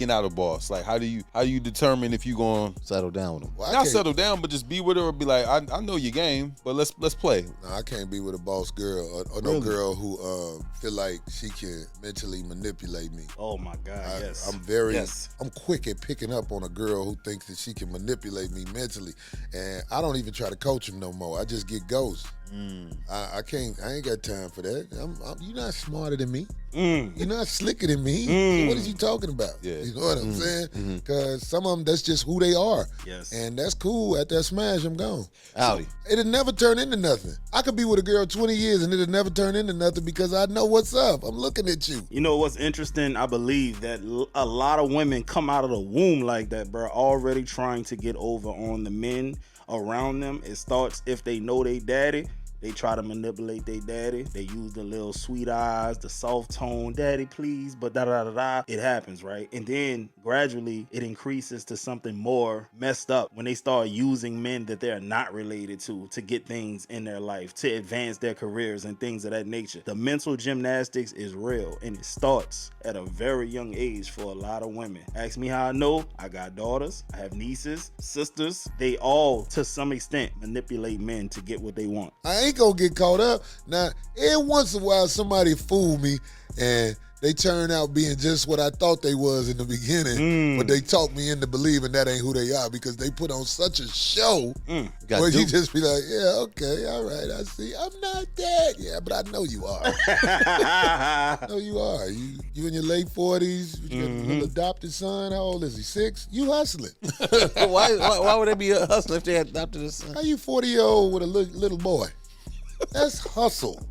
out a boss? Like, how do you determine if you gonna settle down with him? Well, not settle down, but just be with her or be like, I know your game, but let's play. No, I can't be with a boss girl or no girl who feel like she can mentally manipulate me. Oh my God, yes. I'm quick at picking up on a girl who thinks that she can manipulate me mentally, and I don't even try to coach him no more. I just get ghost. I ain't got time for that. You're not smarter than me. You're not slicker than me. So what is you talking about? Yeah. You know what I'm saying? Because some of them, that's just who they are. Yes. And that's cool. After that smash, I'm gone. Howdy. So it'll never turn into nothing. I could be with a girl 20 years and it'll never turn into nothing because I know what's up. I'm looking at you. You know what's interesting? I believe that a lot of women come out of the womb like that, bro, already trying to get over on the men around them. It starts if they know they daddy. They try to manipulate their daddy. They use the little sweet eyes, the soft tone, daddy, please, but da-da-da-da. It happens, right? And then gradually it increases to something more messed up when they start using men that they're not related to get things in their life, to advance their careers and things of that nature. The mental gymnastics is real, and it starts at a very young age for a lot of women. Ask me how I know. I got daughters. I have nieces, sisters. They all, to some extent, manipulate men to get what they want. I ain't gonna get caught up. Now, every once in a while, somebody fool me and they turn out being just what I thought they was in the beginning, but they talk me into believing that ain't who they are because they put on such a show where you just be like, yeah, okay, all right, I see. I'm not that. Yeah, but I know you are. I know you are. You in your late 40s, you got a little adopted son. How old is he, 6? You hustling. Why would they be hustling if they adopted a son? How you 40-year-old with a little boy? That's hustle.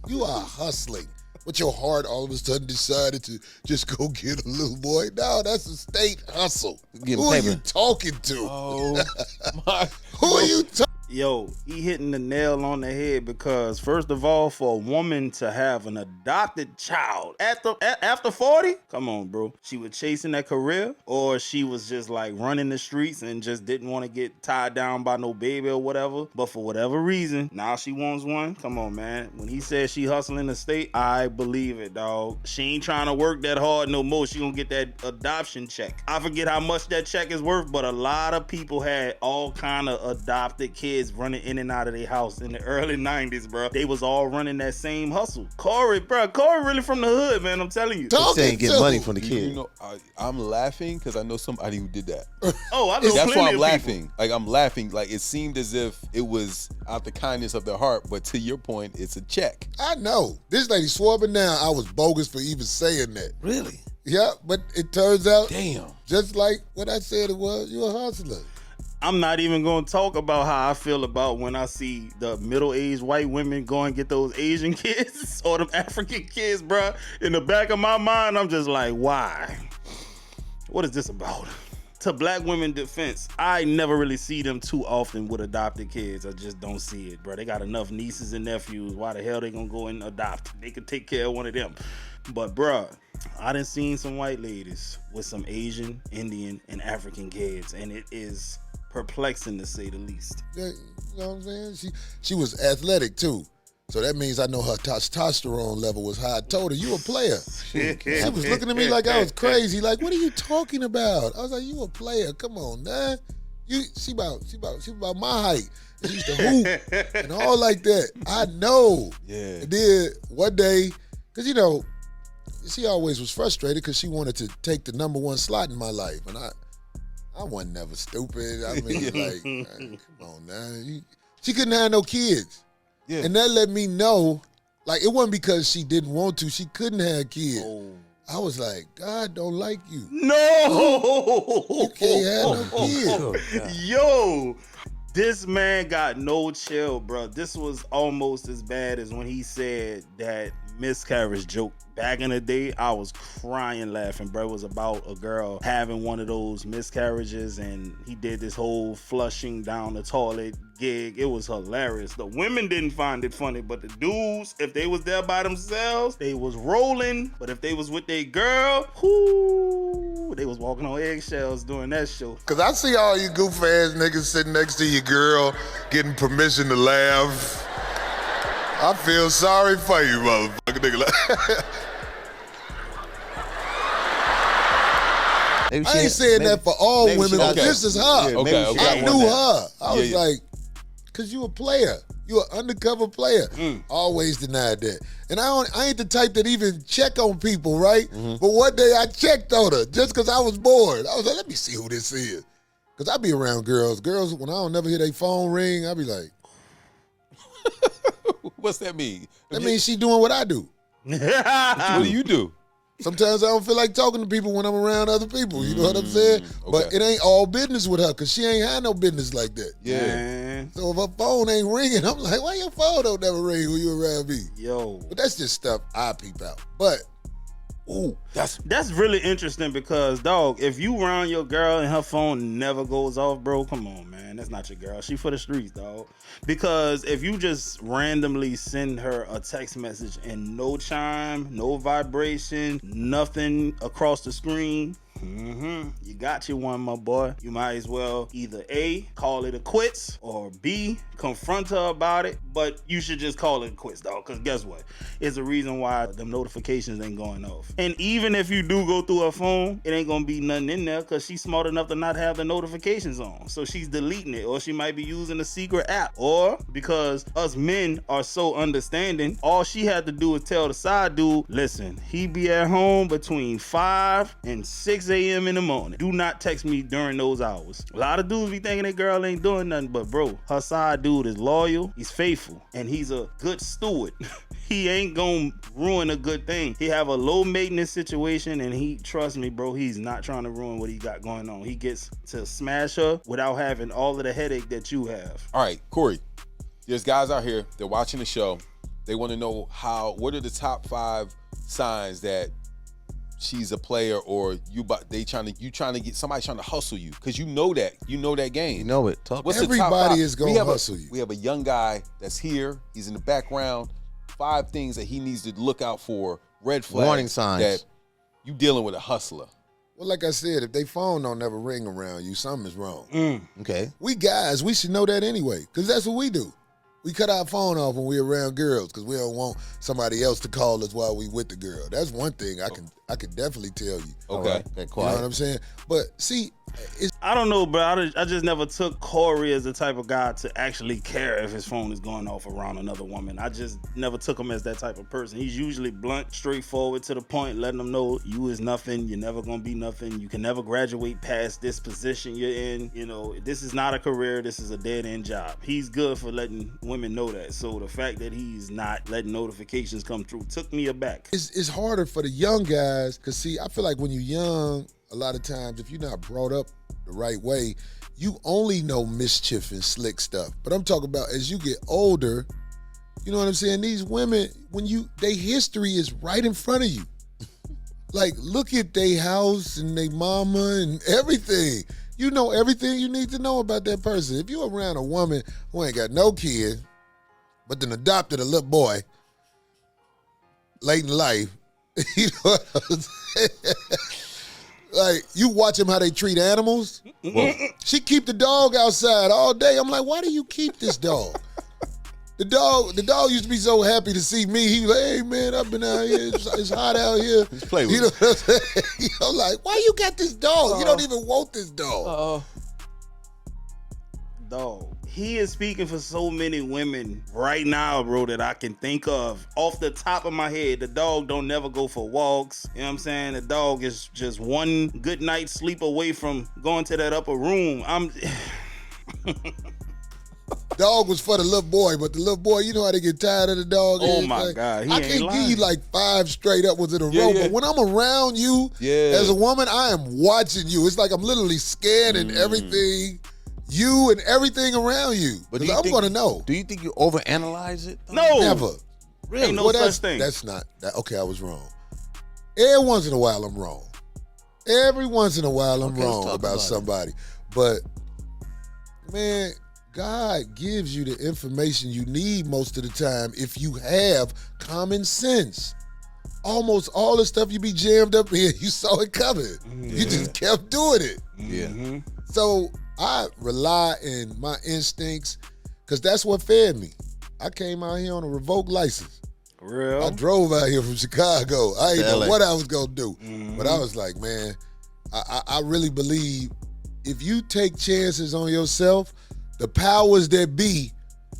You are hustling. But your heart all of a sudden decided to just go get a little boy. No, that's a state hustle. Who are you talking to? Oh my! Who are you talking? Yo, he hitting the nail on the head because first of all, for a woman to have an adopted child after 40, come on, bro. She was chasing that career, or she was just like running the streets and just didn't want to get tied down by no baby or whatever. But for whatever reason, now she wants one. Come on, man. When he said she hustling the state, I believe it, dog. She ain't trying to work that hard no more. She gonna get that adoption check. I forget how much that check is worth, but a lot of people had all kind of adopted kids running in and out of their house in the early 90s, bro. They was all running that same hustle. Corey really from the hood, man. I'm telling you. They ain't getting money from the kid. You know, I'm laughing because I know somebody who did that. Oh, I know That's plenty why I'm of laughing. people. Like, I'm laughing. Like, it seemed as if it was out the kindness of their heart, but to your point, it's a check. I know. This lady swore me now I was bogus for even saying that. Really? Yeah, but it turns out, Damn. just like what I said it was, you a hustler. I'm not even going to talk about how I feel about when I see the middle-aged white women go and get those Asian kids or them African kids, bro. In the back of my mind, I'm just like, why? What is this about? To black women defense, I never really see them too often with adopted kids. I just don't see it, bro. They got enough nieces and nephews. Why the hell they gonna go and adopt? They could take care of one of them. But, bro, I done seen some white ladies with some Asian, Indian, and African kids, and it is perplexing to say the least. Yeah, you know what I'm saying? She was athletic too. So that means I know her testosterone level was high. I told her, you a player. She was looking at me like I was crazy. Like, what are you talking about? I was like, you a player. Come on, man. She about my height. And she used to hoop and all like that. I know. Yeah. And then one day, because, you know, she always was frustrated because she wanted to take the number one slot in my life. And I wasn't never stupid. I mean, like, man, come on now. She couldn't have no kids. Yeah. And that let me know, like, it wasn't because she didn't want to. She couldn't have kids. Oh. I was like, God don't like you. No! You can't have no kids. Yo, this man got no chill, bro. This was almost as bad as when he said that miscarriage joke. Back in the day, I was crying laughing, bro. It was about a girl having one of those miscarriages, and he did this whole flushing down the toilet gig. It was hilarious. The women didn't find it funny, but the dudes, if they was there by themselves, they was rolling. But if they was with their girl, whoo, they was walking on eggshells doing that show. Cause I see all you goof ass niggas sitting next to your girl getting permission to laugh. I feel sorry for you, motherfucker nigga. I ain't saying that for all maybe women, she but got- this is her. Yeah, Okay, maybe she okay. I got knew one her. I was Yeah. like, cause you a player. You an undercover player. Always denied that. And I ain't the type that even check on people, right? But one day I checked on her just because I was bored. I was like, let me see who this is. Because I be around girls. Girls, when I don't never hear their phone ring, I be like, What's that mean? that means she doing what I do. What do you do? Sometimes I don't feel like talking to people when I'm around other people. You know what I'm saying? But okay. it ain't all business with her because she ain't had no business like that. Yeah. Man, So if her phone ain't ringing, I'm like, why your phone don't never ring when you around me? yo. But that's just stuff I peep out. But Ooh, That's really interesting because, dog, if you around your girl and her phone never goes off, bro, come on, man. That's not your girl. She for the streets, dog. Because if you just randomly send her a text message and no chime, no vibration, nothing across the screen, you got you one, my boy. You might as well either A, call it a quits, or B, confront her about it. But you should just call it a quits, dog. Because guess what? It's the reason why them notifications ain't going off. And even if you do go through her phone, it ain't gonna be nothing in there because she's smart enough to not have the notifications on. So she's deleting it, or she might be using a secret app. Or because us men are so understanding, all she had to do is tell the side dude, listen, he be at home between 5 and 6 a.m. in the morning. Do not text me during those hours. A lot of dudes be thinking that girl ain't doing nothing, but bro, her side dude is loyal, he's faithful, and he's a good steward. He ain't gonna ruin a good thing. He have a low maintenance situation, and he, trust me, bro, he's not trying to ruin what he got going on. He gets to smash her without having all of the headache that you have. all right, Corey. There's guys out here. They're watching the show. They want to know what are the top 5 signs that she's a player, or you trying to get somebody trying to hustle you because you know that game. You know it. Talk. What's the top everybody 5? is going to hustle you. We have a young guy that's here. He's in the background. 5 things that he needs to look out for. Red flags. Warning signs. That you dealing with a hustler. Well, like I said, if they phone don't never ring around you, something is wrong. Okay. We guys, we should know that anyway, because that's what we do. We cut our phone off when we're around girls because we don't want somebody else to call us while we with the girl. That's one thing I can definitely tell you. Okay. Get You know quiet. what I'm saying? But see, it's I don't know, bro. I just never took Corey as the type of guy to actually care if his phone is going off around another woman. I just never took him as that type of person. He's usually blunt, straightforward, to the point, letting them know you is nothing. You're never gonna be nothing. You can never graduate past this position you're in. You know, this is not a career. This is a dead end job. He's good for letting women know that. So the fact that he's not letting notifications come through took me aback. it's harder for the young guys because see, I feel like when you're young, a lot of times if you're not brought up the right way, you only know mischief and slick stuff. But I'm talking about as you get older, you know what I'm saying? These women, their history is right in front of you. Like, look at their house and their mama and everything. You know everything you need to know about that person. If you're around a woman who ain't got no kid, but then adopted a little boy late in life, you know what I'm saying? Like, you watch them how they treat animals. She keep the dog outside all day. I'm like, why do you keep this dog? The dog used to be so happy to see me. He was like, hey, man, I've been out here. It's hot out here. Just play with You know what I'm saying? I'm like, why you got this dog? You don't even want this dog. Dog. He is speaking for so many women right now, bro, that I can think of. Off the top of my head, the dog don't never go for walks. You know what I'm saying? The dog is just one good night's sleep away from going to that upper room. Dog was for the little boy, but the little boy, you know how they get tired of the dog. Oh, and my everything? God, he I ain't can't give lying. you like 5 straight up ones in a Yeah, row, yeah. but when I'm around you as a woman, I am watching you. It's like I'm literally scanning everything, you and everything around you. But Because I'm going to know. Do you think you overanalyze it? though? No. Never. Really? Ain't no Well, such thing. That's not that. Okay, I was wrong. Every once in a while, I'm wrong. Every once in a while, I'm Okay, let's wrong talk about about it. somebody. But man, God gives you the information you need most of the time if you have common sense. Almost all the stuff you be jammed up in, you saw it coming. You just kept doing it. Yeah. So I rely in my instincts because that's what fed me. I came out here on a revoked license. Real. I drove out here from Chicago. I didn't know LA. what I was going to do. But I was like, man, I really believe if you take chances on yourself, the powers that be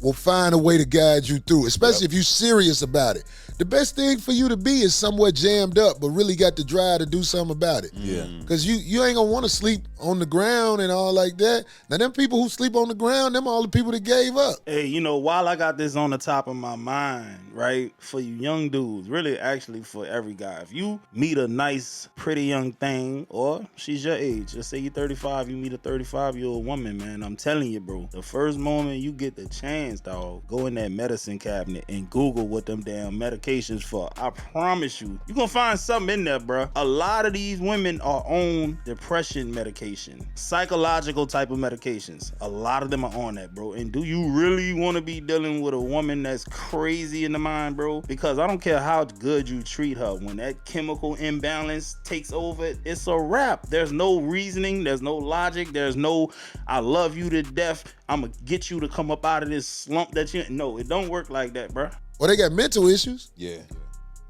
will find a way to guide you through, especially if you're serious about it. The best thing for you to be is somewhat jammed up, but really got the drive to do something about it. Yeah. Because you ain't gonna want to sleep on the ground and all like that. Now, them people who sleep on the ground, them all the people that gave up. Hey, you know, while I got this on the top of my mind, right, for you young dudes, really actually for every guy, if you meet a nice, pretty young thing, or she's your age, let's say you're 35, you meet a 35-year-old woman, man, I'm telling you, bro, the first moment you get the chance, dog, go in that medicine cabinet and Google what them damn medications for. I promise you, you're gonna find something in there, bro. A lot of these women are on depression medication, psychological type of medications. A lot of them are on that, bro. And do you really want to be dealing with a woman that's crazy in the mind, bro? Because I don't care how good you treat her, when that chemical imbalance takes over, it's a wrap. There's no reasoning, there's no logic, there's no I love you to death, I'm gonna get you to come up out of this slump that you. No, it don't work like that, bro. Well, they got mental issues. Yeah.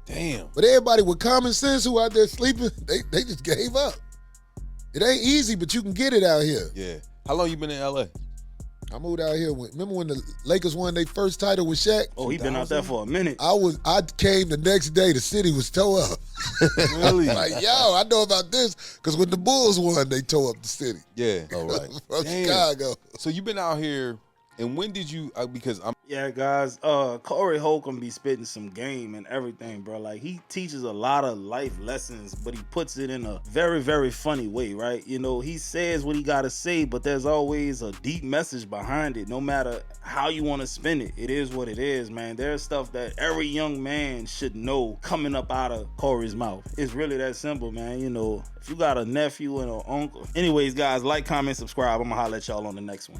Damn. But everybody with common sense who out there sleeping, they just gave up. It ain't easy, but you can get it out here. Yeah. How long you been in LA? I moved out here. Remember when the Lakers won their first title with Shaq? Oh, he been out there for a minute. I came the next day. The city was tore up. Really? Like, yo, I know about this because when the Bulls won, they tore up the city. Yeah. All right. From Damn. Chicago. So you've been out here, and when did you? Because I'm. Yeah, guys, Corey Holcomb be spitting some game and everything, bro. Like, he teaches a lot of life lessons, but he puts it in a very, very funny way, right? You know, he says what he got to say, but there's always a deep message behind it, no matter how you want to spin it. It is what it is, man. There's stuff that every young man should know coming up out of Corey's mouth. It's really that simple, man. You know, if you got a nephew and an uncle. Anyways, guys, like, comment, subscribe. I'm going to holler at y'all on the next one.